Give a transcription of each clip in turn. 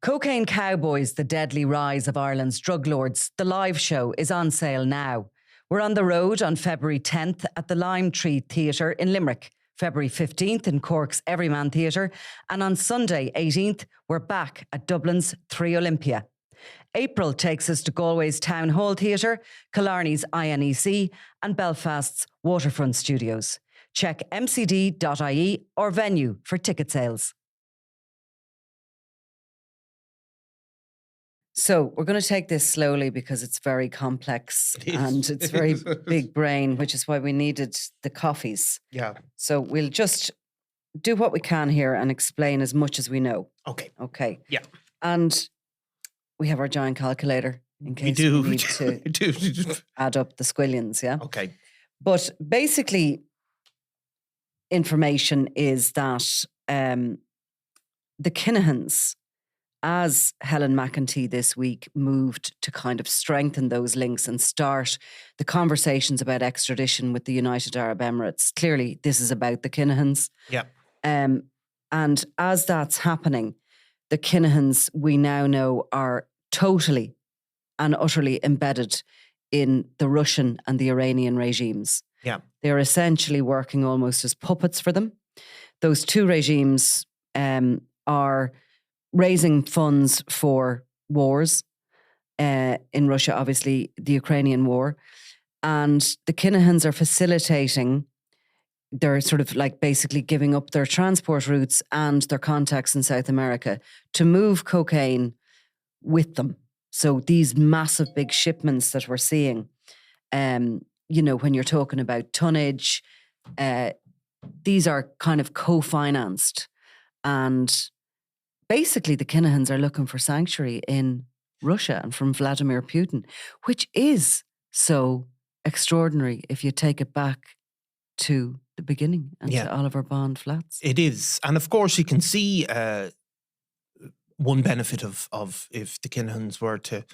Cocaine Cowboys, The Deadly Rise of Ireland's Drug Lords, the live show is on sale now. We're on the road on February 10th at the Lime Tree Theatre in Limerick, February 15th in Cork's Everyman Theatre, and on Sunday 18th, we're back at Dublin's 3 Olympia. April takes us to Galway's Town Hall Theatre, Killarney's INEC, and Belfast's Waterfront Studios. Check mcd.ie or venue for ticket sales. So we're going to take this slowly because it's very complex and it's very big brain, which is why we needed the coffees. Yeah. So we'll just do what we can here and explain as much as we know. Okay. Yeah. And we have our giant calculator in case we need to add up the squillions, yeah? Okay. But basically, information is that the Kinahans, as Helen McEntee this week moved to kind of strengthen those links and start the conversations about extradition with the United Arab Emirates. Clearly, this is about the Kinahans. Yeah. And as that's happening, the Kinahans, we now know, are totally and utterly embedded in the Russian and the Iranian regimes. Yeah. They're essentially working almost as puppets for them. Those two regimes are raising funds for wars in Russia, obviously the Ukrainian war. And the Kinahans are facilitating, they're sort of like basically giving up their transport routes and their contacts in South America to move cocaine with them. So these massive big shipments that we're seeing, when you're talking about tonnage, these are kind of co-financed. And basically, the Kinahans are looking for sanctuary in Russia and from Vladimir Putin, which is so extraordinary if you take it back to the beginning and to Oliver Bond flats. It is. And of course, you can see one benefit of if the Kinahans were to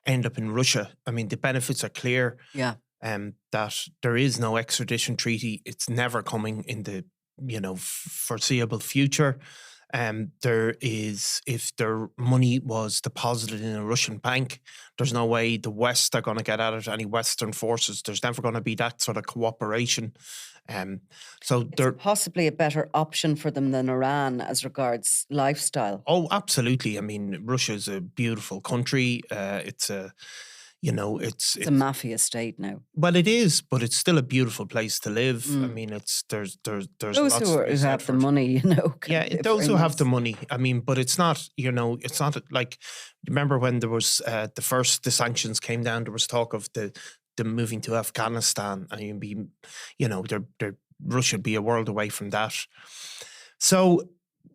end up in Russia. I mean, the benefits are clear. Yeah. That there is no extradition treaty. It's never coming in the foreseeable future. There is, if their money was deposited in a Russian bank, there's no way the West are going to get at it, any Western forces. There's never going to be that sort of cooperation. So they're possibly a better option for them than Iran as regards lifestyle. Oh, absolutely. I mean, Russia is a beautiful country. It's a mafia state now. Well, it is, but it's still a beautiful place to live. I mean, there's those lots who have the money, those who have the money. I mean, but it's not, it's not like, remember when there was the sanctions came down, there was talk of the moving to Afghanistan, and you'd be, Russia would be a world away from that. So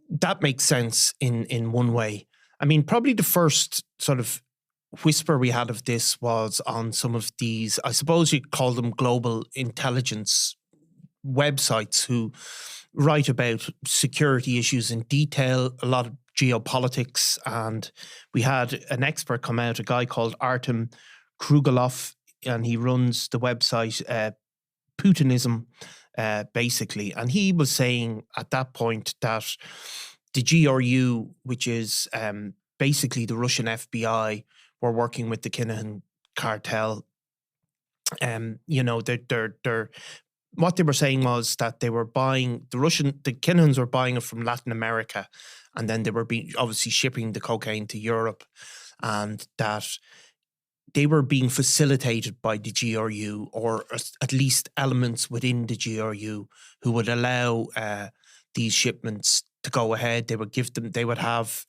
that makes sense in one way. I mean, probably the first sort of whisper we had of this was on some of these, I suppose you'd call them global intelligence websites who write about security issues in detail, a lot of geopolitics. And we had an expert come out, a guy called Artem Krugelov, and he runs the website Putinism, basically. And he was saying at that point that the GRU, which is basically the Russian FBI, were working with the Kinahan Cartel. They're what they were saying was that they were buying the Kinahans were buying it from Latin America, and then they were obviously shipping the cocaine to Europe, and that they were being facilitated by the GRU, or at least elements within the GRU, who would allow these shipments to go ahead. They would have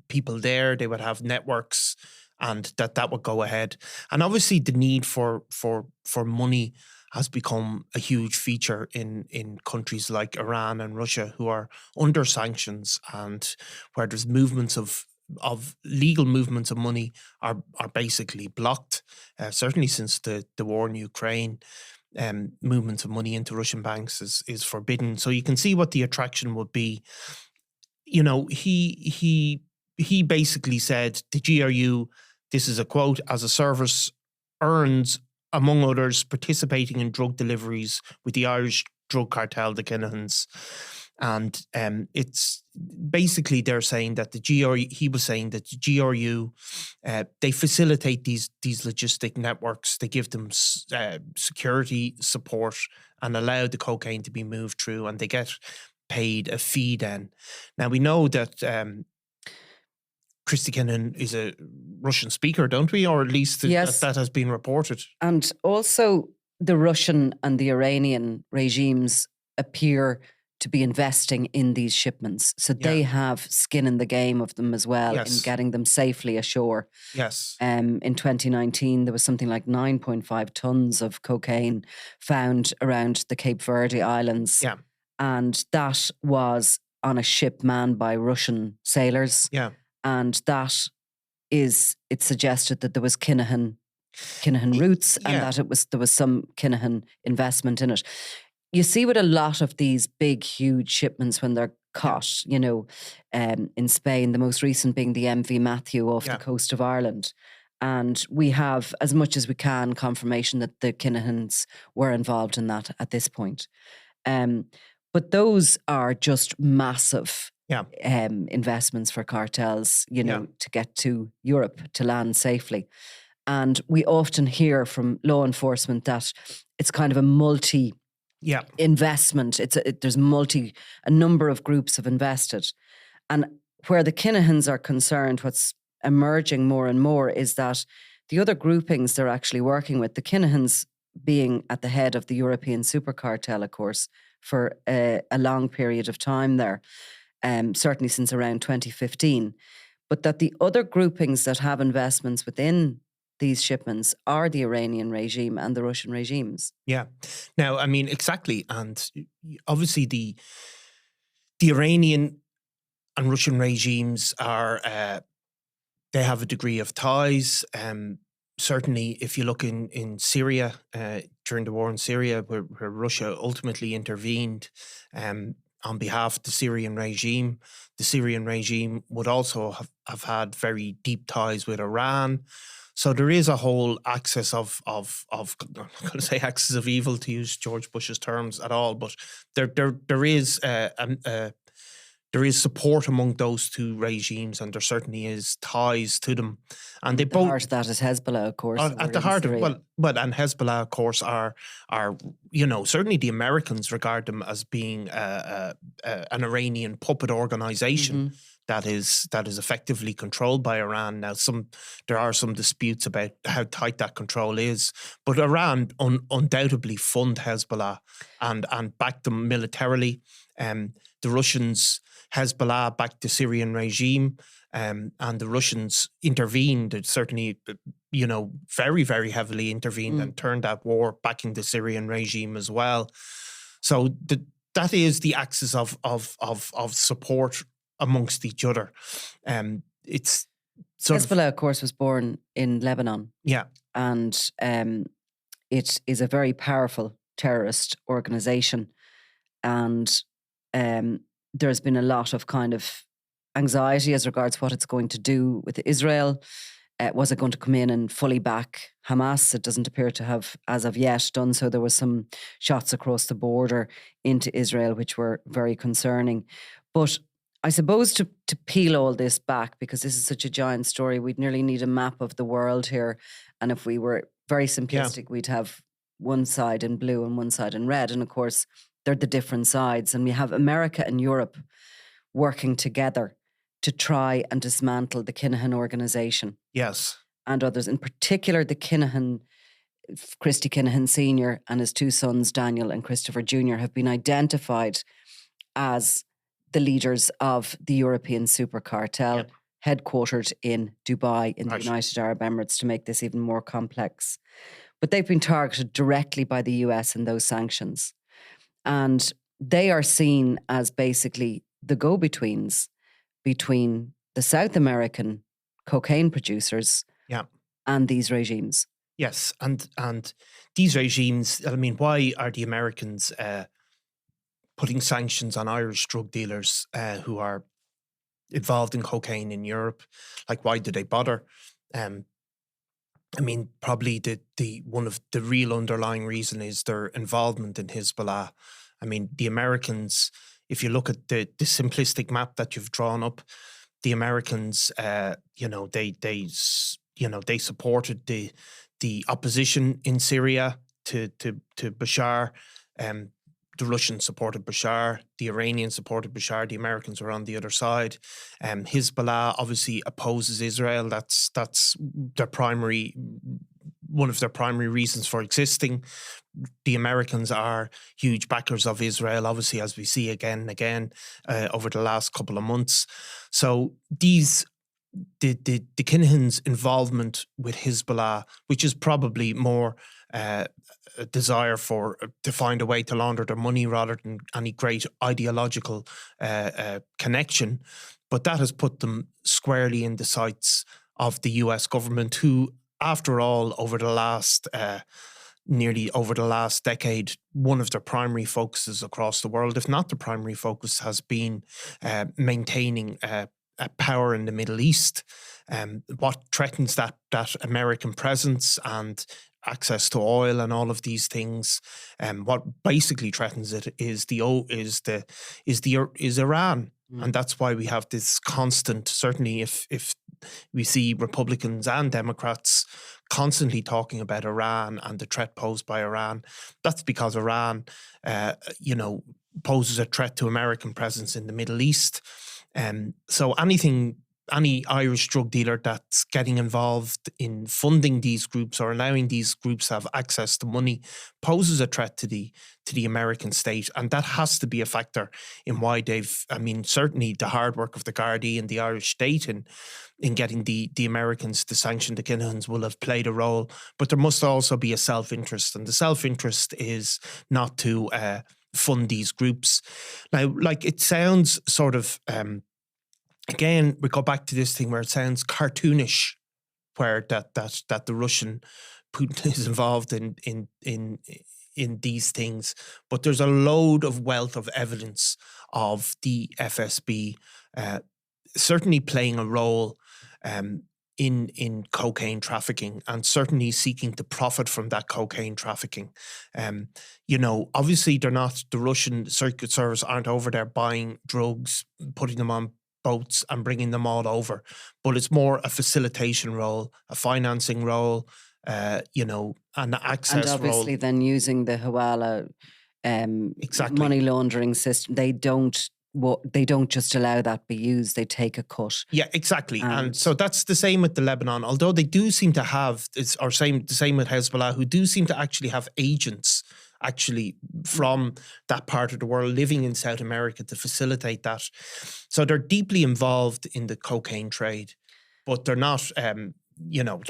people there, they would have networks, and that would go ahead. And obviously the need for money has become a huge feature in countries like Iran and Russia, who are under sanctions, and where there's movements of legal movements of money are basically blocked. Certainly since the war in Ukraine, movements of money into Russian banks is forbidden. So you can see what the attraction would be. He basically said the GRU, this is a quote, as a service earns, among others, participating in drug deliveries with the Irish drug cartel, the Kinahans. And it's basically they're saying that the GRU, he was saying that the GRU, they facilitate these logistic networks. They give them security support and allow the cocaine to be moved through, and they get paid a fee then. Now, we know that Christy Kinahan is a Russian speaker, don't we? Or at least yes. that has been reported. And also the Russian and the Iranian regimes appear to be investing in these shipments. So they have skin in the game of them as well in getting them safely ashore. Yes. In 2019, there was something like 9.5 tons of cocaine found around the Cape Verde Islands. Yeah. And that was on a ship manned by Russian sailors. Yeah. And it's suggested that there was Kinahan roots and that there was some Kinahan investment in it. You see with a lot of these big, huge shipments when they're caught, in Spain, the most recent being the MV Matthew off the coast of Ireland. And we have, as much as we can, confirmation that the Kinahans were involved in that at this point. But those are just massive investments for cartels, to get to Europe, to land safely. And we often hear from law enforcement that it's kind of a multi investment. There's a number of groups have invested. And where the Kinahans are concerned, what's emerging more and more is that the other groupings they're actually working with, the Kinahans being at the head of the European super cartel, of course, for a long period of time there, certainly since around 2015, but that the other groupings that have investments within these shipments are the Iranian regime and the Russian regimes. Yeah. Now, I mean, exactly. And obviously the Iranian and Russian regimes are, they have a degree of ties. Certainly, if you look in Syria, during the war in Syria, where Russia ultimately intervened on behalf of the Syrian regime would also have had very deep ties with Iran. So there is a whole axis of I'm going to say axis of evil, to use George Bush's terms at all, but there is support among those two regimes, and there certainly is ties to them. And they both, heart of that is Hezbollah, of course. At the heart of and Hezbollah, of course, are certainly the Americans regard them as being an Iranian puppet organization that is effectively controlled by Iran. Now, there are some disputes about how tight that control is, but Iran undoubtedly fund Hezbollah and back them militarily. The Russians, Hezbollah backed the Syrian regime, and the Russians intervened. It certainly, very, very heavily intervened and turned that war backing the Syrian regime as well. So that is the axis of support amongst each other. It's Hezbollah, of course, was born in Lebanon. Yeah, and it is a very powerful terrorist organization, and there's been a lot of kind of anxiety as regards what it's going to do with Israel. Was it going to come in and fully back Hamas? It doesn't appear to have, as of yet, done so. There was some shots across the border into Israel, which were very concerning. But I suppose to peel all this back, because this is such a giant story, we'd nearly need a map of the world here. And if we were very simplistic, we'd have one side in blue and one side in red. And of course, they're the different sides. And we have America and Europe working together to try and dismantle the Kinahan organization. Yes. And others, in particular, the Kinahan, Christy Kinahan Sr. and his two sons, Daniel and Christopher Jr., have been identified as the leaders of the European super cartel, headquartered in Dubai in the United Arab Emirates, to make this even more complex. But they've been targeted directly by the US in those sanctions. And they are seen as basically the go-betweens between the South American cocaine producers and these regimes. Yes, and these regimes, I mean, why are the Americans putting sanctions on Irish drug dealers who are involved in cocaine in Europe? Like, why do they bother? I mean, probably the one of the real underlying reason is their involvement in Hezbollah. I mean, the Americans if you look at the simplistic map that you've drawn up, the Americans, they supported the opposition in Syria to Bashar. The Russians supported Bashar, the Iranians supported Bashar, the Americans were on the other side. Hezbollah obviously opposes Israel. That's one of their primary reasons for existing. The Americans are huge backers of Israel, obviously, as we see again and again over the last couple of months. So the Kinahans' involvement with Hezbollah, which is probably more a desire to find a way to launder their money rather than any great ideological connection, but that has put them squarely in the sights of the US government, who, after all, over the last decade, one of their primary focuses across the world, if not the primary focus, has been maintaining power in the Middle East. What threatens that American presence and access to oil and all of these things, what basically threatens it is Iran. And that's why we have this constant, certainly if we see Republicans and Democrats constantly talking about Iran and the threat posed by Iran, that's because Iran, poses a threat to American presence in the Middle East. So any Irish drug dealer that's getting involved in funding these groups or allowing these groups to have access to money poses a threat to the American state. And that has to be a factor in why certainly the hard work of the Gardaí and the Irish state in getting the Americans to sanction the Kinahans will have played a role. But there must also be a self-interest. And the self-interest is not to fund these groups. Now, it sounds sort of... Again, we go back to this thing where it sounds cartoonish, where that the Russian Putin is involved in these things, but there's a load of wealth of evidence of the FSB certainly playing a role in cocaine trafficking, and certainly seeking to profit from that cocaine trafficking. Obviously the Russian Secret Service aren't over there buying drugs, putting them on boats and bringing them all over, but it's more a facilitation role, a financing role, an access role. And obviously then using the Hawala money laundering system, they don't just allow that be used, they take a cut. Yeah, exactly. And so that's the same with the Lebanon, although they do seem to have, the same with Hezbollah, who do seem to actually have agents actually from that part of the world living in South America to facilitate that. So they're deeply involved in the cocaine trade, but they're not, they're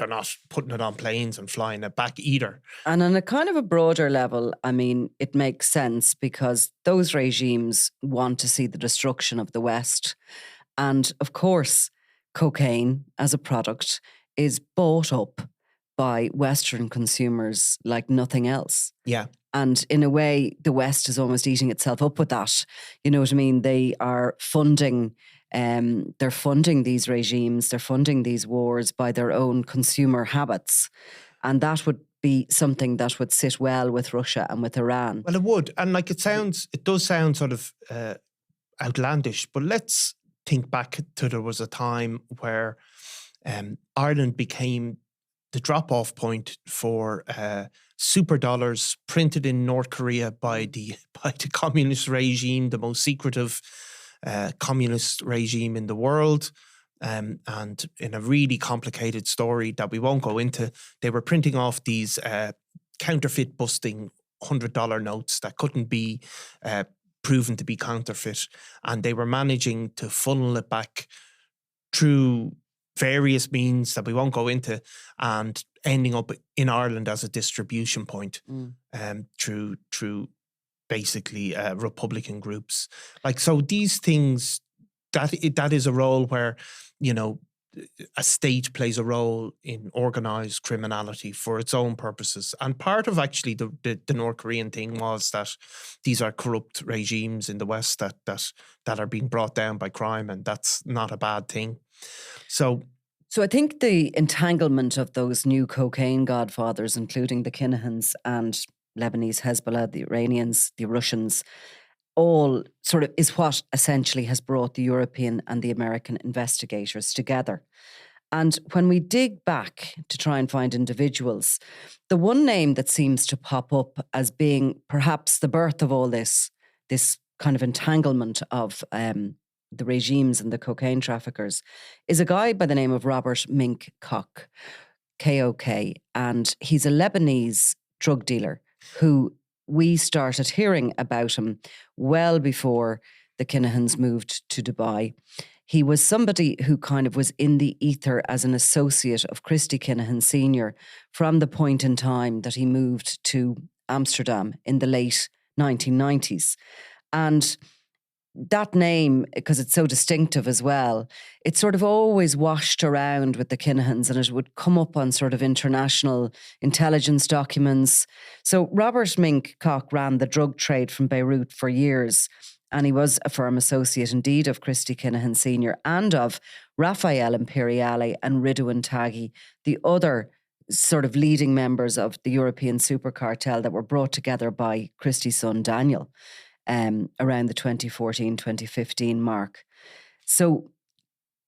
not putting it on planes and flying it back either. And on a kind of a broader level, it makes sense because those regimes want to see the destruction of the West. And of course, cocaine as a product is bought up by Western consumers like nothing else. Yeah. And in a way, the West is almost eating itself up with that. You know what I mean? They are funding, they're funding these regimes, they're funding these wars by their own consumer habits. And that would be something that would sit well with Russia and with Iran. Well, it would. And it does sound sort of outlandish, but let's think back to there was a time where Ireland became the drop-off point for super dollars printed in North Korea by the communist regime, the most secretive communist regime in the world. And in a really complicated story that we won't go into, they were printing off these counterfeit busting $100 notes that couldn't be proven to be counterfeit. And they were managing to funnel it back through various means that we won't go into, and ending up in Ireland as a distribution point through basically Republican groups. So these things, that is a role where, a state plays a role in organised criminality for its own purposes. And part of actually the North Korean thing was that these are corrupt regimes in the West that are being brought down by crime, and that's not a bad thing. So I think the entanglement of those new cocaine godfathers, including the Kinahans and Lebanese Hezbollah, the Iranians, the Russians, all sort of is what essentially has brought the European and the American investigators together. And when we dig back to try and find individuals, the one name that seems to pop up as being perhaps the birth of all this kind of entanglement of the regimes and the cocaine traffickers is a guy by the name of Robert Mink Kok, K-O-K, and he's a Lebanese drug dealer who we started hearing about him well before the Kinahans moved to Dubai. He was somebody who kind of was in the ether as an associate of Christy Kinahan Sr. from the point in time that he moved to Amsterdam in the late 1990s. And that name, because it's so distinctive as well, it sort of always washed around with the Kinahans, and it would come up on sort of international intelligence documents. So Robert Mink Kok ran the drug trade from Beirut for years, and he was a firm associate indeed of Christy Kinahan Sr. and of Rafael Imperiale and Ridwan Taghi, the other sort of leading members of the European super cartel that were brought together by Christy's son Daniel around the 2014-2015 mark. So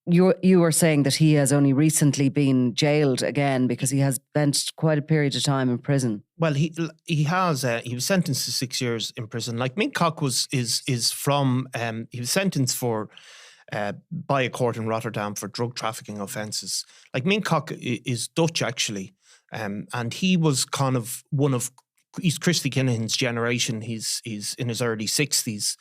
you were saying that he has only recently been jailed again because he has spent quite a period of time in prison. Well, he was sentenced to 6 years in prison. Like Mink Kok he was sentenced for by a court in Rotterdam for drug trafficking offences. Like Mink Kok is Dutch actually, and he was kind of he's Christy Kinahan's generation. He's in his early 60s.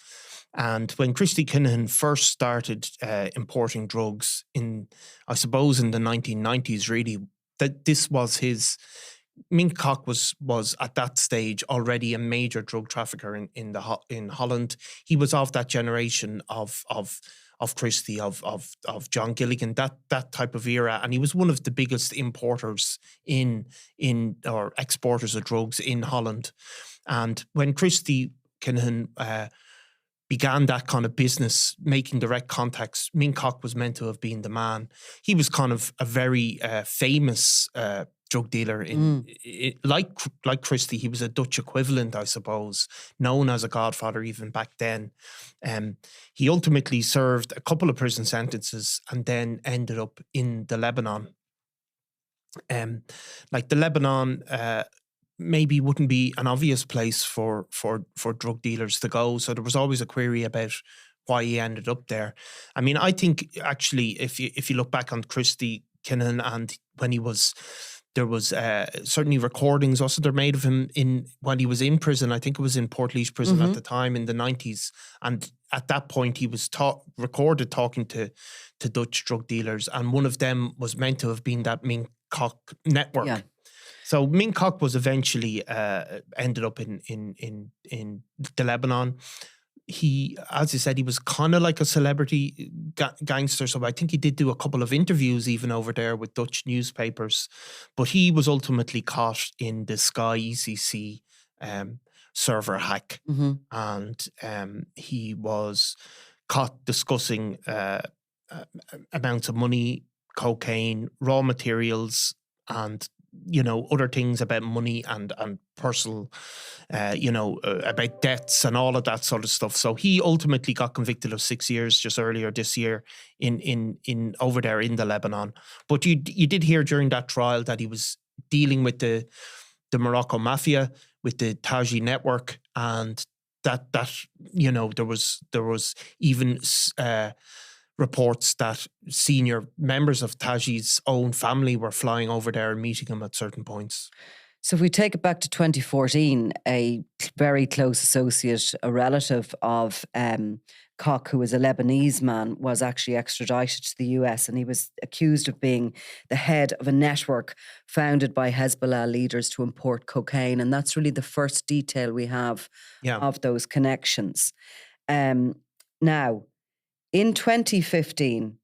And when Christy Kinahan first started importing drugs I suppose in the 1990s, really, that this was Mink Kok was at that stage already a major drug trafficker in Holland. He was of that generation of Christy, of John Gilligan, that type of era, and he was one of the biggest importers or exporters of drugs in Holland. And when Christy Kinahan began that kind of business, making direct contacts, Mink Kok was meant to have been the man. He was kind of a very famous drug dealer like Christy. He was a Dutch equivalent, I suppose, known as a godfather even back then. He ultimately served a couple of prison sentences and then ended up in the Lebanon. Like the Lebanon maybe wouldn't be an obvious place for drug dealers to go. So there was always a query about why he ended up there. I mean, I think actually if you look back on Christy Kinahan and when there was certainly recordings also they're made of him when he was in prison. I think it was in Portlaoise prison at the time in the 90s. And at that point he was recorded talking to Dutch drug dealers, and one of them was meant to have been that Mink Kok network. Yeah. So Mink Kok was eventually ended up in the Lebanon. He, as you said, he was kind of like a celebrity gangster. So I think he did do a couple of interviews even over there with Dutch newspapers. But he was ultimately caught in the Sky ECC server hack. And he was caught discussing amounts of money, cocaine, raw materials, and other things about money and personal, about debts and all of that sort of stuff. So he ultimately got convicted of 6 years just earlier this year in over there in the Lebanon. But you did hear during that trial that he was dealing with the Morocco mafia, with the Taghi network, and that there was even reports that senior members of Taghi's own family were flying over there and meeting him at certain points. So if we take it back to 2014, a very close associate, a relative of Kok, who was a Lebanese man, was actually extradited to the US, and he was accused of being the head of a network founded by Hezbollah leaders to import cocaine. And that's really the first detail we have of those connections. Now, in 2015,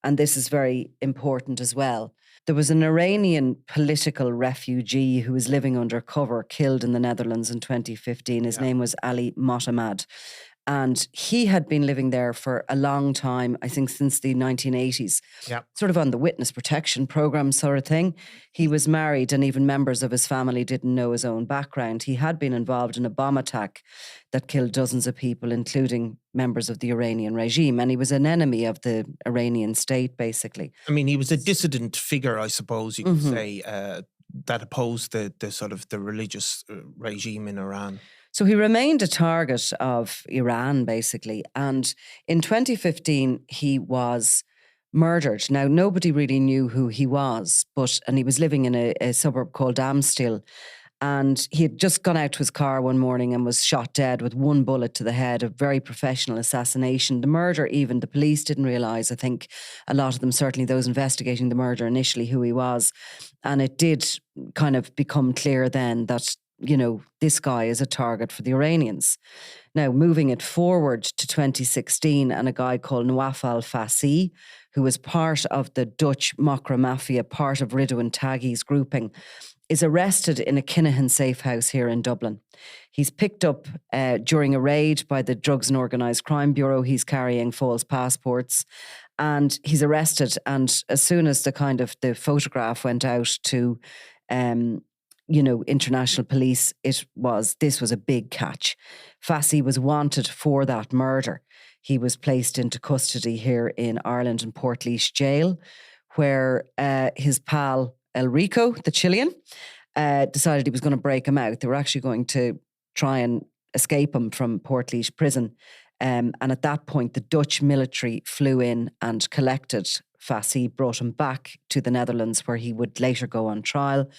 and this is very important as well, there was an Iranian political refugee who was living under cover, killed in the Netherlands in 2015. His name was Ali Motamad. And he had been living there for a long time, I think since the 1980s, sort of on the witness protection program sort of thing. He was married, and even members of his family didn't know his own background. He had been involved in a bomb attack that killed dozens of people, including members of the Iranian regime. And he was an enemy of the Iranian state, basically. I mean, he was a dissident figure, I suppose you could say, that opposed the sort of the religious regime in Iran. So he remained a target of Iran, basically. And in 2015, he was murdered. Now, nobody really knew who he was, and he was living in a suburb called Amstil. And he had just gone out to his car one morning and was shot dead with one bullet to the head, a very professional assassination. The murder, even the police didn't realise, I think a lot of them, certainly those investigating the murder initially, who he was. And it did kind of become clear then that, you know, this guy is a target for the Iranians. Now, moving it forward to 2016, and a guy called Nawaf al-Fassi, who was part of the Dutch Mokra mafia, part of Ridwan Taghi's grouping, is arrested in a Kinahan safe house here in Dublin. He's picked up during a raid by the Drugs and Organised Crime Bureau. He's carrying false passports, and he's arrested. And as soon as the photograph went out to international police, this was a big catch. Fassi was wanted for that murder. He was placed into custody here in Ireland in Portlaoise Jail, where his pal El Rico, the Chilean, decided he was going to break him out. They were actually going to try and escape him from Portlaoise prison. And at that point, the Dutch military flew in and collected Fassi, brought him back to the Netherlands, where he would later go on trial.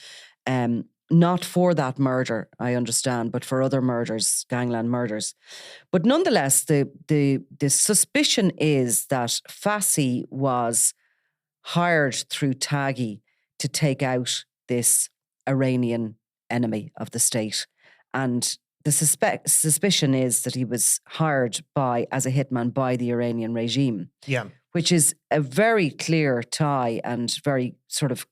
Not for that murder, I understand, but for other murders, gangland murders. But nonetheless, the suspicion is that Fassi was hired through Taghi to take out this Iranian enemy of the state. And the suspicion is that he was hired as a hitman by the Iranian regime. Yeah. Which is a very clear tie and very sort of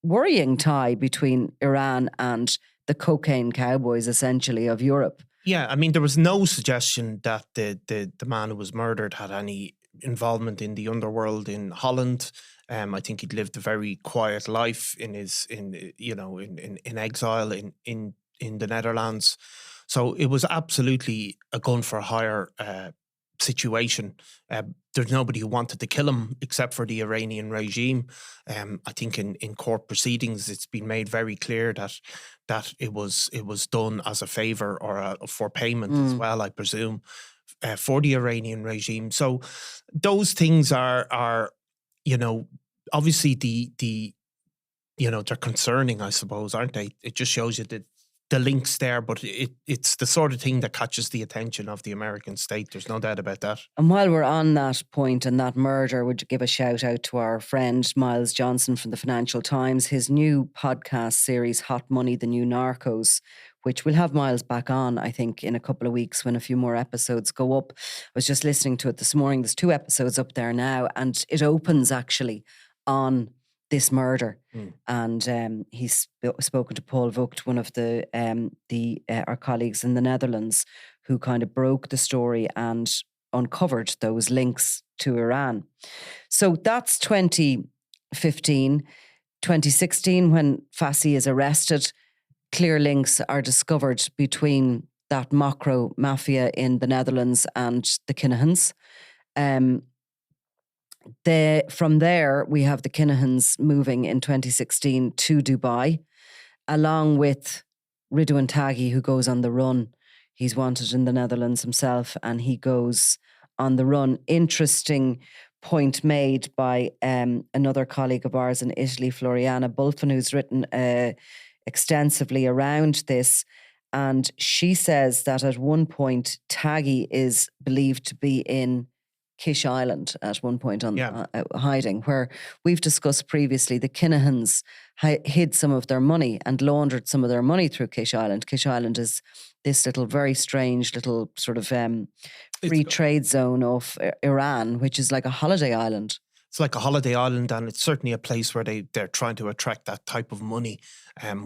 worrying tie between Iran and the cocaine cowboys, essentially, of Europe. Yeah, I mean, there was no suggestion that the man who was murdered had any involvement in the underworld in Holland. I think he'd lived a very quiet life in exile in the Netherlands. So it was absolutely a gun for hire situation. There's nobody who wanted to kill him except for the Iranian regime. I think in court proceedings, it's been made very clear that it was done as a favor or for payment as well, I presume, for the Iranian regime. So those things are obviously they're concerning, I suppose, aren't they? It just shows you the links there, but it's the sort of thing that catches the attention of the American state. There's no doubt about that. And while we're on that point and that murder, would you give a shout out to our friend Miles Johnson from the Financial Times, his new podcast series, Hot Money, The New Narcos, which we'll have Miles back on, I think, in a couple of weeks when a few more episodes go up. I was just listening to it this morning. There's 2 episodes up there now, and it opens actually on this murder. And he's spoken to Paul Vogt, one of our colleagues in the Netherlands, who kind of broke the story and uncovered those links to Iran. So that's 2015. 2016, when Fassi is arrested, clear links are discovered between that Mokro mafia in the Netherlands and the Kinahans. From there, we have the Kinahans moving in 2016 to Dubai, along with Ridwan Taghi, who goes on the run. He's wanted in the Netherlands himself, and he goes on the run. Interesting point made by another colleague of ours in Italy, Floriana Bulfin, who's written extensively around this. And she says that at one point, Taghi is believed to be in Kish Island at one point on hiding, where we've discussed previously the Kinahans hid some of their money and laundered some of their money through Kish Island. Kish Island is this little very strange little sort of free trade zone of Iran, which is like a holiday island. it's like a holiday island, and it's certainly a place where they're trying to attract that type of money,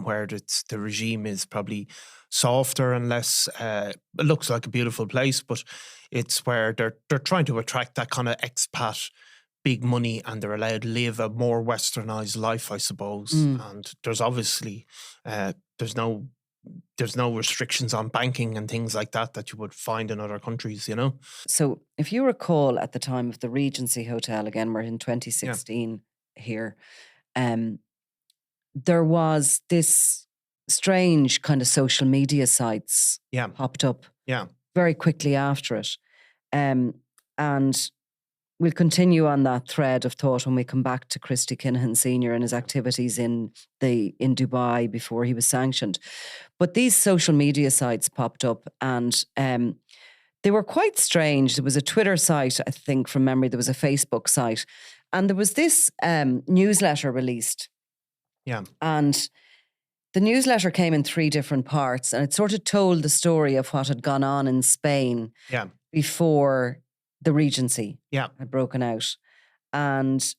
where the regime is probably softer and less. It looks like a beautiful place, but it's where they're trying to attract that kind of expat big money, and they're allowed to live a more westernized life, I suppose. And there's obviously there's no restrictions on banking and things like that you would find in other countries, you know. So if you recall, at the time of the Regency Hotel, again, we're in 2016 here, there was this strange kind of social media sites popped up very quickly after it. And we'll continue on that thread of thought when we come back to Christy Kinahan Sr. and his activities in Dubai before he was sanctioned. But these social media sites popped up, and they were quite strange. There was a Twitter site, I think, from memory. There was a Facebook site. And there was this newsletter released. Yeah. And the newsletter came in 3 different parts, and it sort of told the story of what had gone on in Spain before the Regency had broken out. And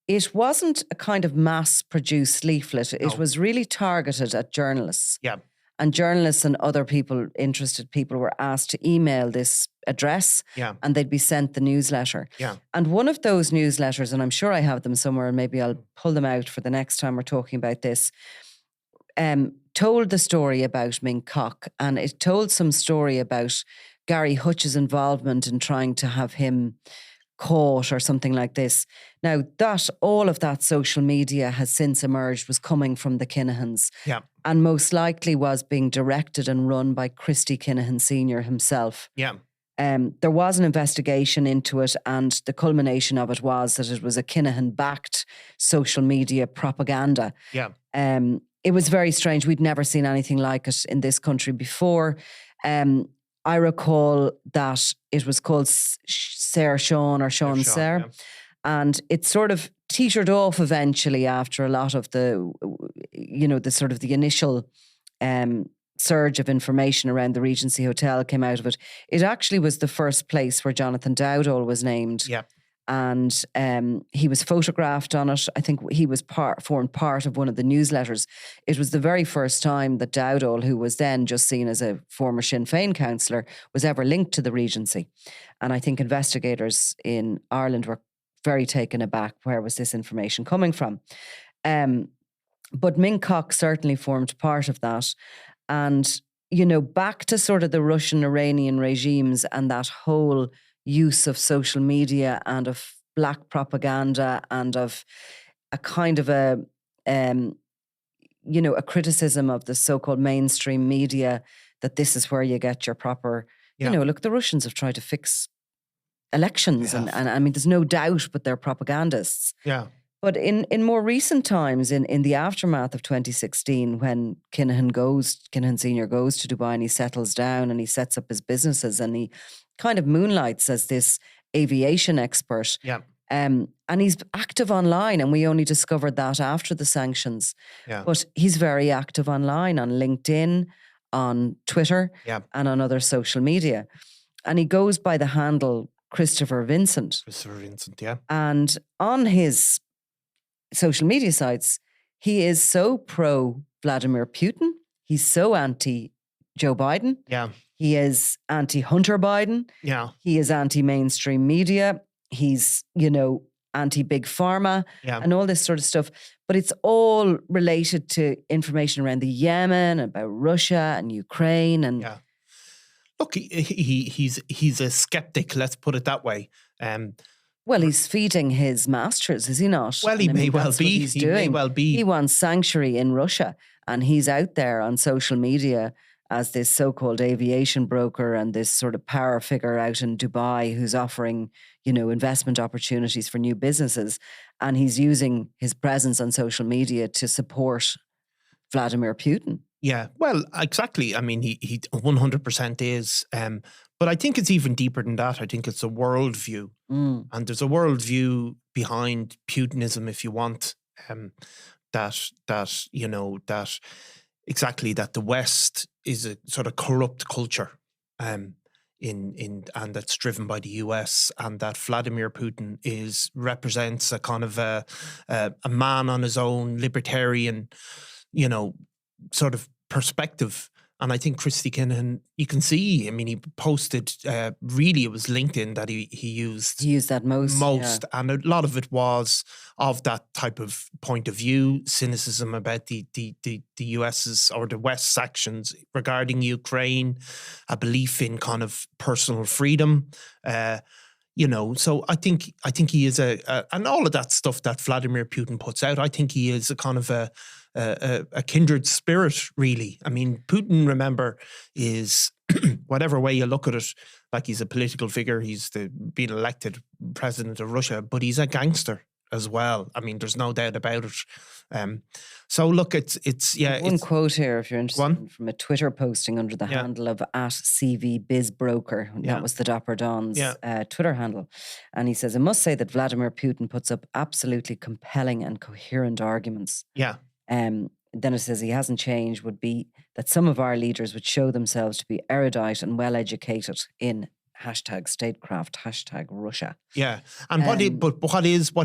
it wasn't a kind of mass-produced leaflet. It was really targeted at journalists. Yeah. And journalists and other people, interested people, were asked to email this address and they'd be sent the newsletter. Yeah. And one of those newsletters, and I'm sure I have them somewhere, and maybe I'll pull them out for the next time we're talking about this, told the story about Ming Kok, and it told some story about Gary Hutch's involvement in trying to have him caught or something like this. Now, all of that social media has since emerged was coming from the Kinahans. Yeah. And most likely was being directed and run by Christy Kinahan Sr. himself. Yeah. There was an investigation into it, and the culmination of it was that it was a Kinahan-backed social media propaganda. Yeah. It was very strange. We'd never seen anything like it in this country before. I recall that it was called Ser Sean or Sean Ser. And it sort of teetered off eventually after a lot of the sort of the initial surge of information around the Regency Hotel came out of it. It actually was the first place where Jonathan Dowdall was named. Yeah. And he was photographed on it. I think he was formed part of one of the newsletters. It was the very first time that Dowdall, who was then just seen as a former Sinn Féin councillor, was ever linked to the Regency. And I think investigators in Ireland were very taken aback. Where was this information coming from? But Ming Kok certainly formed part of that. And, back to sort of the Russian Iranian regimes and that whole use of social media and of black propaganda and of a kind of a criticism of the so-called mainstream media, that this is where you get your proper, look, the Russians have tried to fix elections and I mean, there's no doubt, but they're propagandists. Yeah. But in more recent times, in the aftermath of 2016, when Kinahan Sr. goes to Dubai and he settles down and he sets up his businesses and he kind of moonlights as this aviation expert. Yeah. And he's active online, and we only discovered that after the sanctions. Yeah. But he's very active online on LinkedIn, on Twitter, and on other social media. And he goes by the handle Christopher Vincent. Christopher Vincent, yeah. And on his social media sites, he is so pro Vladimir Putin. He's so anti Joe Biden. Yeah. He is anti-Hunter Biden. Yeah. He is anti-mainstream media. He's, anti-big pharma and all this sort of stuff. But it's all related to information around the Yemen, about Russia and Ukraine. And look, he's a skeptic, let's put it that way. Well, he's feeding his masters, is he not? Well, he may well be. He may well be. He wants sanctuary in Russia, and he's out there on social media as this so-called aviation broker and this sort of power figure out in Dubai who's offering, investment opportunities for new businesses. And he's using his presence on social media to support Vladimir Putin. Yeah, well, exactly. I mean, he 100% is. But I think it's even deeper than that. I think it's a worldview. And there's a worldview behind Putinism, if you want, that exactly, that the West is a sort of corrupt culture. and that's driven by the US, and that Vladimir Putin represents a kind of a man on his own, libertarian, sort of perspective. And I think Christy Kinahan, you can see, I mean, he posted, really it was LinkedIn that he used. He used that most. Yeah. And a lot of it was of that type of point of view, cynicism about the US's or the West's actions regarding Ukraine, a belief in kind of personal freedom. So I think he is and all of that stuff that Vladimir Putin puts out, I think he is a kind of a kindred spirit, really. I mean, Putin, remember, is whatever way you look at it, like he's a political figure, he's being elected president of Russia, but he's a gangster as well. I mean, there's no doubt about it. So look, it's one quote here, if you're interested, from a Twitter posting under the handle of @CVBizBroker. That was the Dapper Don's Twitter handle. And he says, I must say that Vladimir Putin puts up absolutely compelling and coherent arguments. Yeah. Then it says he hasn't changed would be that some of our leaders would show themselves to be erudite and well educated in #statecraft, #Russia. Yeah. And what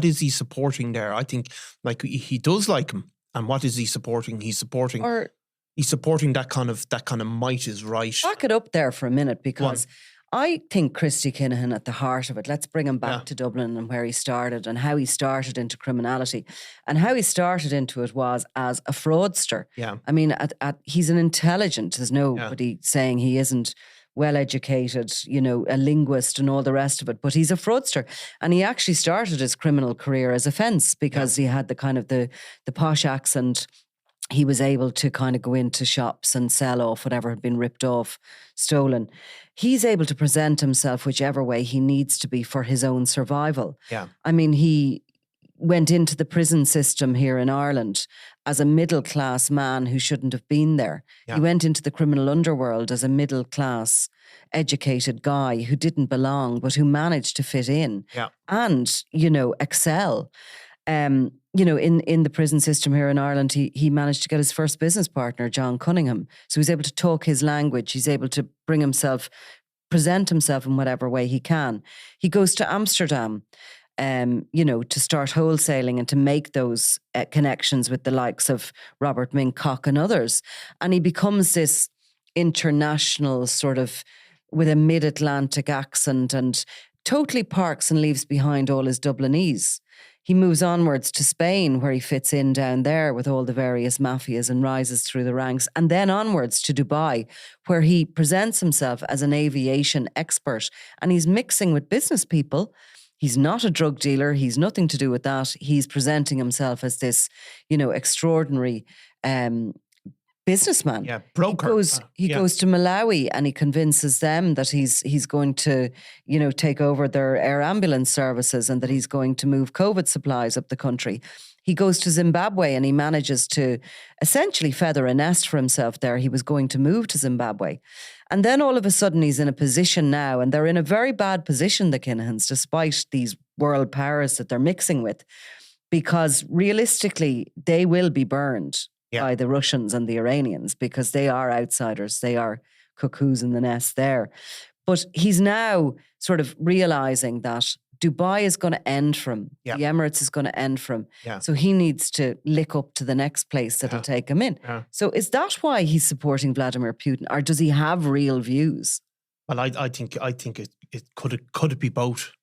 is he supporting there? I think like he does like him. And what is he supporting? He's supporting that kind of might is right. Back it up there for a minute, because I think Christy Kinahan at the heart of it, let's bring him back to Dublin and where he started and how he started into criminality. And how he started into it was as a fraudster. Yeah. I mean, he's an intelligent, there's nobody saying he isn't well-educated, a linguist and all the rest of it, but he's a fraudster. And he actually started his criminal career as a fence because he had the kind of the posh accent. He was able to kind of go into shops and sell off whatever had been ripped off, stolen. He's able to present himself whichever way he needs to be for his own survival. Yeah. I mean, he went into the prison system here in Ireland as a middle-class man who shouldn't have been there. Yeah. He went into the criminal underworld as a middle-class, educated guy who didn't belong, but who managed to fit in and, excel. In the prison system here in Ireland, he managed to get his first business partner, John Cunningham. So he's able to talk his language. He's able to present himself in whatever way he can. He goes to Amsterdam, to start wholesaling and to make those connections with the likes of Robert Mincock and others. And he becomes this international sort of, with a mid-Atlantic accent, and totally parks and leaves behind all his Dublinese. He moves onwards to Spain, where he fits in down there with all the various mafias and rises through the ranks, and then onwards to Dubai, where he presents himself as an aviation expert, and he's mixing with business people. He's not a drug dealer. He's nothing to do with that. He's presenting himself as this, extraordinary businessman. Yeah, broker. He goes to Malawi and he convinces them that he's going to, take over their air ambulance services and that he's going to move COVID supplies up the country. He goes to Zimbabwe and he manages to essentially feather a nest for himself there. He was going to move to Zimbabwe. And then all of a sudden he's in a position now, and they're in a very bad position, the Kinahans, despite these world powers that they're mixing with, because realistically they will be burned by the Russians and the Iranians, because they are outsiders. They are cuckoos in the nest there. But he's now sort of realizing that Dubai is going to end for him. The Emirates is going to end for him. So he needs to lick up to the next place that'll take him in. So is that why he's supporting Vladimir Putin, or does he have real views? Well, I think it could be both.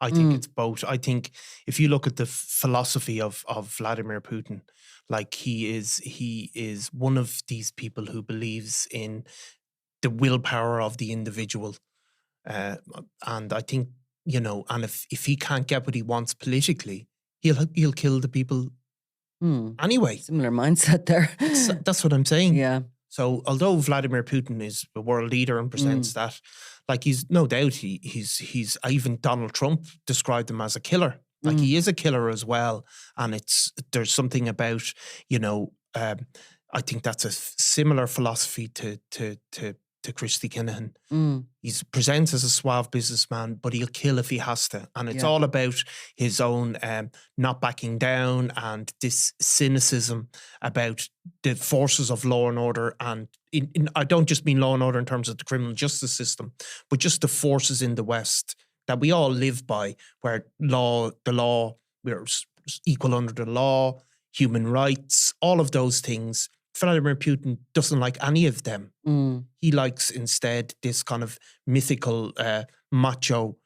I think it's both. I think if you look at the philosophy of Vladimir Putin, like he is one of these people who believes in the willpower of the individual, and I think, and if he can't get what he wants politically, he'll kill the people anyway. Similar mindset there. That's what I'm saying. Yeah. So although Vladimir Putin is a world leader and presents that, like, he's no doubt he's even Donald Trump described him as a killer. Like he is a killer as well, and there's something about I think that's a similar philosophy to to Christy Kinahan. Mm. He presents as a suave businessman, but he'll kill if he has to. And it's all about his own not backing down and this cynicism about the forces of law and order. And I don't just mean law and order in terms of the criminal justice system, but just the forces in the West that we all live by, where we're equal under the law, human rights, all of those things. Vladimir Putin doesn't like any of them. Mm. He likes instead this kind of mythical macho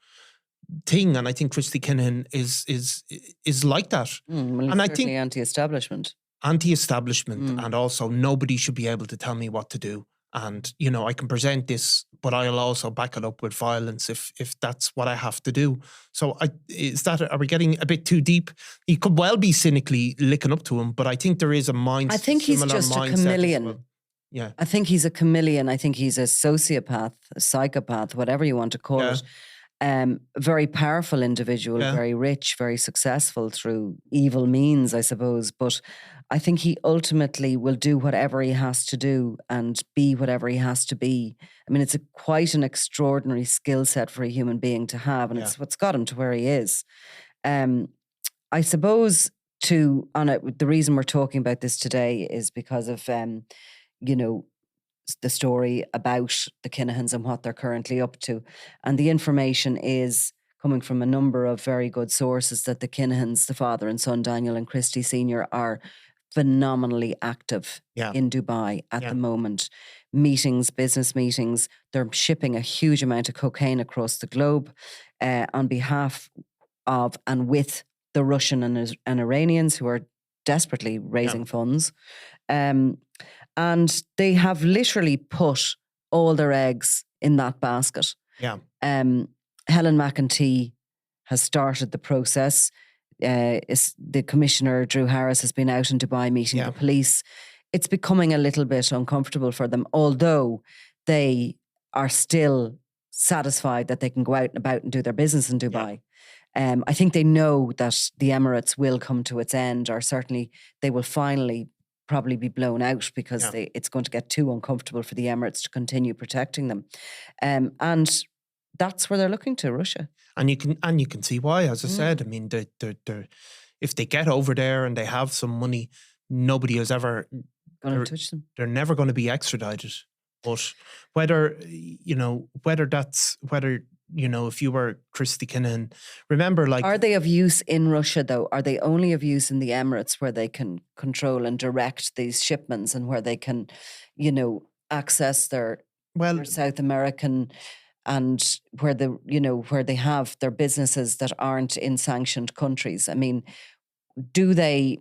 thing, and I think Christy Kinahan is like that. Well, and I think anti-establishment, and also nobody should be able to tell me what to do. And I can present this, but I'll also back it up with violence if that's what I have to do. So are we getting a bit too deep? He could well be cynically licking up to him, but I think there is a mindset. I think he's just a chameleon. Well. Yeah, I think he's a chameleon. I think he's a sociopath, a psychopath, whatever you want to call it. Very powerful individual, very rich, very successful through evil means, I suppose. But I think he ultimately will do whatever he has to do and be whatever he has to be. I mean, it's quite an extraordinary skill set for a human being to have, and it's what's got him to where he is. I suppose the reason we're talking about this today is because of the story about the Kinahans and what they're currently up to. And the information is coming from a number of very good sources that the Kinahans, the father and son, Daniel and Christy Sr., are phenomenally active in Dubai at the moment. Business meetings. They're shipping a huge amount of cocaine across the globe on behalf of and with the Russian and Iranians, who are desperately raising funds. And they have literally put all their eggs in that basket. Yeah. Helen McEntee has started the process. The Commissioner, Drew Harris, has been out in Dubai meeting the police. It's becoming a little bit uncomfortable for them, although they are still satisfied that they can go out and about and do their business in Dubai. I think they know that the Emirates will come to its end, or certainly they will finally probably be blown out because it's going to get too uncomfortable for the Emirates to continue protecting them. And that's where they're looking to, Russia. And you can see why, as I said. I mean, they're if they get over there and they have some money, nobody is ever going to touch them. They're never going to be extradited. But whether if you were Christy Kinahan, remember, are they of use in Russia though? Are they only of use in the Emirates, where they can control and direct these shipments and where they can, access their South American and where they have their businesses that aren't in sanctioned countries? I mean, do they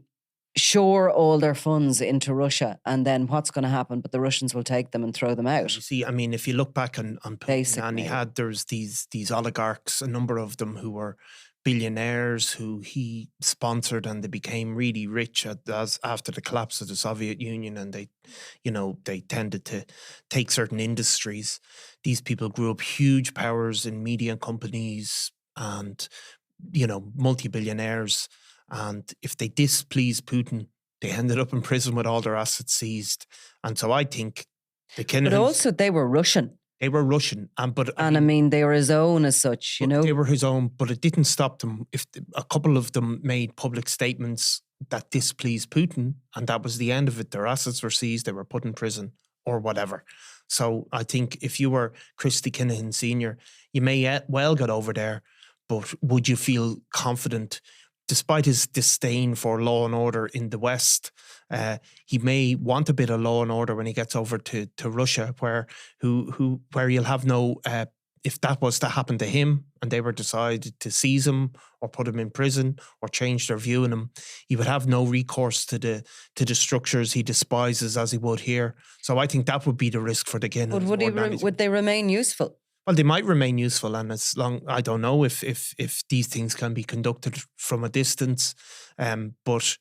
shore all their funds into Russia, and then what's going to happen? But the Russians will take them and throw them out. You see, I mean, if you look back on Putin, and there's these oligarchs, a number of them who were billionaires who he sponsored, and they became really rich after the collapse of the Soviet Union, and they tended to take certain industries. These people grew up huge powers in media companies and multi-billionaires. And if they displeased Putin, they ended up in prison with all their assets seized. And so I think the Kinahans... But also they were Russian. They were Russian. I mean, they were his own as such, They were his own, but it didn't stop them. If a couple of them made public statements that displeased Putin, and that was the end of it. Their assets were seized, they were put in prison or whatever. So I think if you were Christy Kinahan Sr., you may well get over there, but would you feel confident? Despite his disdain for law and order in the West, he may want a bit of law and order when he gets over to Russia, where you'll have no. If that was to happen to him, and they were decided to seize him or put him in prison or change their view on him, he would have no recourse to the structures he despises as he would here. So I think that would be the risk for the Kinahans. But would they remain useful? Well, they might remain useful, and I don't know if these things can be conducted from a distance. But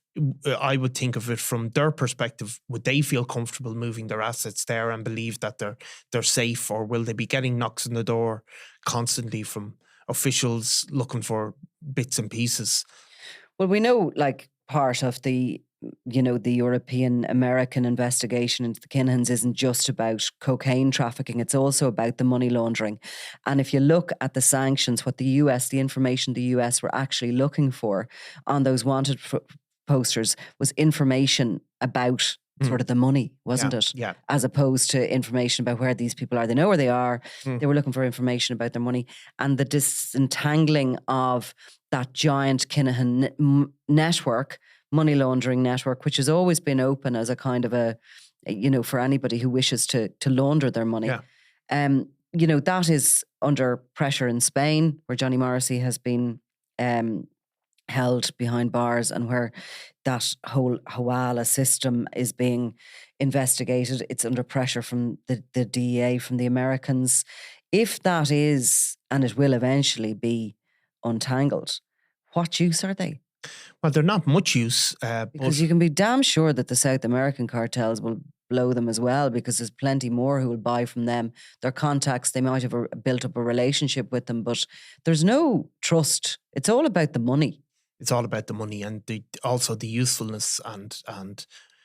I would think of it from their perspective. Would they feel comfortable moving their assets there and believe that they're safe, or will they be getting knocks on the door constantly from officials looking for bits and pieces? Well, we know, part of the the European American investigation into the Kinahans isn't just about cocaine trafficking, it's also about the money laundering. And if you look at the sanctions, what the information the US were actually looking for on those wanted posters was information about sort of the money, wasn't it? Yeah. As opposed to information about where these people are. They know where they are. They were looking for information about their money. And the disentangling of that giant Kinahan network, money laundering network, which has always been open as a kind of a, for anybody who wishes to launder their money. Yeah. That is under pressure in Spain, where Johnny Morrissey has been held behind bars, and where that whole Hawala system is being investigated. It's under pressure from the DEA, from the Americans. If that is, and it will eventually be untangled, what use are they? Well, they're not much use. Because you can be damn sure that the South American cartels will blow them as well, because there's plenty more who will buy from them. Their contacts, they might have built up a relationship with them, but there's no trust. It's all about the money. It's all about the money, and also the usefulness, and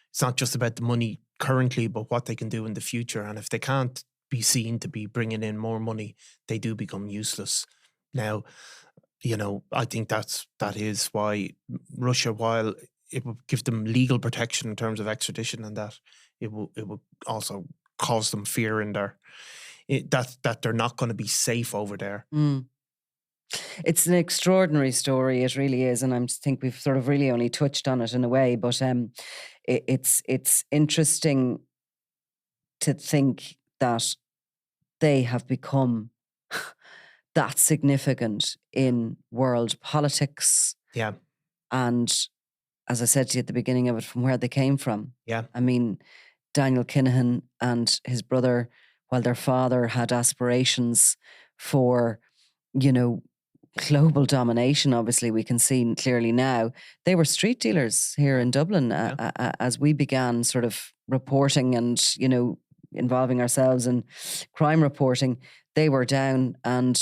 it's not just about the money currently, but what they can do in the future. And if they can't be seen to be bringing in more money, they do become useless. Now, I think that is why Russia, while it will give them legal protection in terms of extradition, and that it will also cause them fear in that they're not going to be safe over there. It's an extraordinary story, it really is, and I think we've sort of really only touched on it in a way, but it's interesting to think that they have become that significant in world politics. Yeah. And as I said to you at the beginning of it, from where they came from. Yeah. I mean, Daniel Kinahan and his brother, while their father had aspirations for, global domination, obviously we can see clearly now, they were street dealers here in Dublin. As we began sort of reporting and, involving ourselves in crime reporting, they were down and,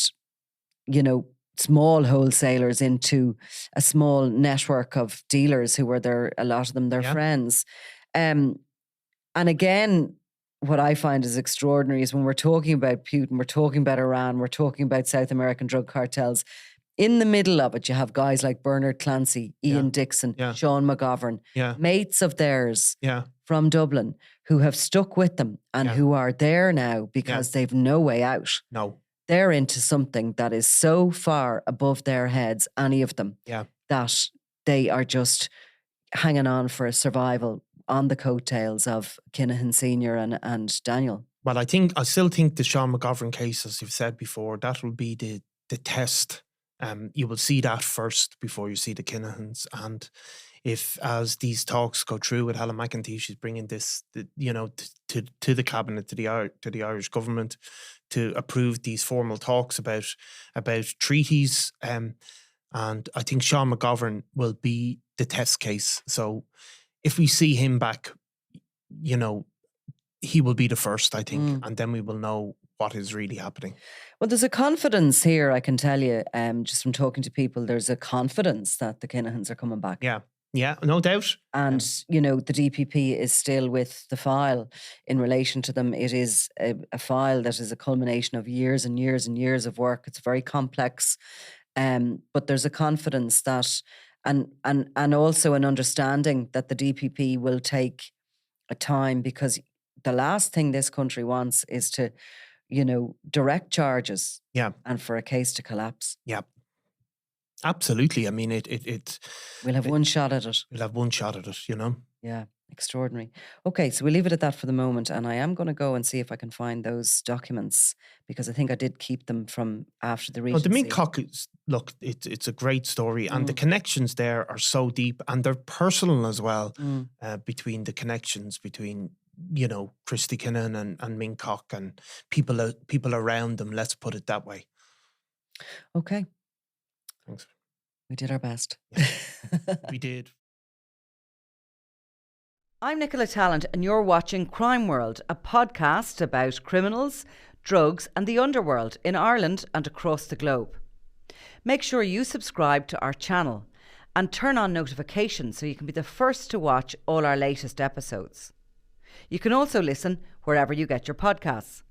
small wholesalers into a small network of dealers who were a lot of them their friends. And again, what I find is extraordinary is when we're talking about Putin, we're talking about Iran, we're talking about South American drug cartels. In the middle of it, you have guys like Bernard Clancy, Ian Dixon, Sean McGovern, mates of theirs from Dublin who have stuck with them and who are there now because they've no way out. No. They're into something that is so far above their heads, any of them, that they are just hanging on for a survival on the coattails of Kinahan Senior and Daniel. Well, I still think the Sean McGovern case, as you've said before, that will be the test. You will see that first before you see the Kinahans. And if, as these talks go through with Helen McEntee, she's bringing this, to the cabinet, to the Irish government, to approve these formal talks about treaties. And I think Sean McGovern will be the test case. So if we see him back, he will be the first, I think, and then we will know what is really happening. Well, there's a confidence here, I can tell you, just from talking to people, there's a confidence that the Kinahans are coming back. Yeah, no doubt. And, the DPP is still with the file in relation to them. It is a file that is a culmination of years and years and years of work. It's very complex. But there's a confidence that, and also an understanding that the DPP will take a time, because the last thing this country wants is to, direct charges. And for a case to collapse. Yeah. Absolutely. I mean, we'll have one shot at it. We'll have one shot at it, Yeah, extraordinary. Okay, so we'll leave it at that for the moment, and I am going to go and see if I can find those documents, because I think I did keep them from after the Regency. The Mincock is, look, it's a great story, and the connections there are so deep, and they're personal as well. Between the connections between Christy Kinahan and Mincock and people around them. Let's put it that way. Okay. Thanks. We did our best. Yeah, we did. I'm Nicola Tallant, and you're watching Crime World, a podcast about criminals, drugs and the underworld in Ireland and across the globe. Make sure you subscribe to our channel and turn on notifications so you can be the first to watch all our latest episodes. You can also listen wherever you get your podcasts.